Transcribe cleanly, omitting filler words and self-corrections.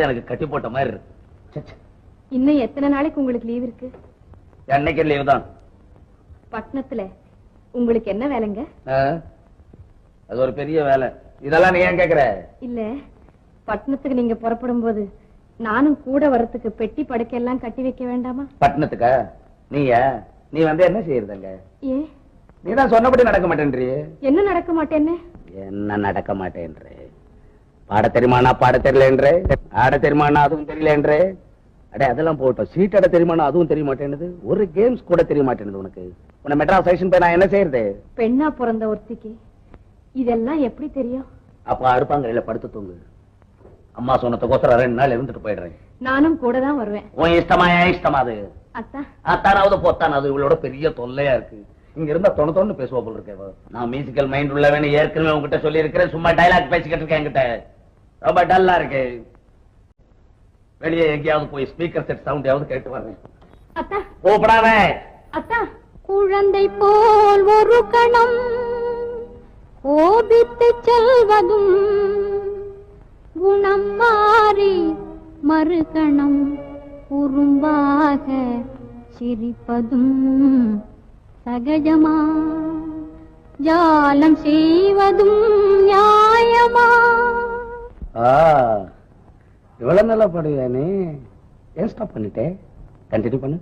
எனக்கு கட்டி போட்ட மாதிரி இருக்கு. ச்சே, ச்சே. இன்னும் எத்தனை நாளைக்கு உங்களுக்கு லீவ் இருக்கு? என்னைக்கு லீவு தான். பட்டணத்துல உங்களுக்கு என்ன வேலைங்க? அது ஒரு பெரிய வேலை. இதெல்லாம் நீ ஏன் கேக்குற? இல்ல, பட்டணத்துக்கு நீங்க புறப்படும் போது நானும் கூட வரத்துக்கு பெட்டி படுக்கையெல்லாம் கட்டி வைக்க வேண்டாமா? பட்டணத்துக்கா? நீ வந்து என்ன செய்யறதுங்க? ஏன் நீதான் சொன்னபடி நடக்க மாட்டேன்றி. என்ன நடக்க மாட்டேன்னு? என்ன நடக்க மாட்டேன்றே? பாட தெரியுமானா பாட தெரியலன்றே, ஆட தெரியுமானா அதுவும் தெரியலன்றே. அடே அதெல்லாம் போட்டோம். சீட் ஆட தெரியுமானா அதுவும் தெரிய மாட்டேன்னுது. ஒரு கேம்ஸ் கூட தெரிய மாட்டேன்னுது உனக்கு. உன்னை மெட்ராஸ் ஸ்டேஷன் போய் நான் என்ன செய்யறது? பெண்ணா பிறந்த ஒருத்திக்கு இதெல்லாம் எப்படி தெரியும்? அப்ப அறுப்பாங்கரையில படுத்து தூங்கு. அம்மா சொன்னதுக்கோசரம் 2 நாள் இருந்துட்டு போயிடுறேன். நானும் கூட தான் வருவேன். உன் இஷ்டமா என் இஷ்டமா? அது அத்தா அத்தானாவது போத்தானாவது இவளோட பெரிய தொல்லையா இருக்கு. இங்க இருந்தா தொண்ணு பேசுவா போல இருக்கே. நான் மியூசிக்கல் மைண்ட் உள்ளவன்னு ஏற்கனவே உங்ககிட்ட சொல்லி இருக்கிறேன். சும்மா டைலாக் பேசிக்கிட்டு இருக்கேன். என்கிட்ட ரொம்ப டல்லா இருக்கு. வெளியே எங்கேயாவது போய் ஸ்பீக்கர் செட் சவுண்ட் கேட்டு வரேன். அத்தா கூப்பிடாத. அத்தா, குழந்தை போல் ஒரு கணம் கோபித்து செல்வதும் குணம் மாறி மறுகணம் குறும்பாக சிரிப்பதும் சகஜமா, ஜாலம் செய்வதும் நியாயமா? இவ்வளவு நல்லா பாடுவியா நீ? ஏன் ஸ்டாப் பண்ணிட்டே? கண்டினியூ பண்ணு.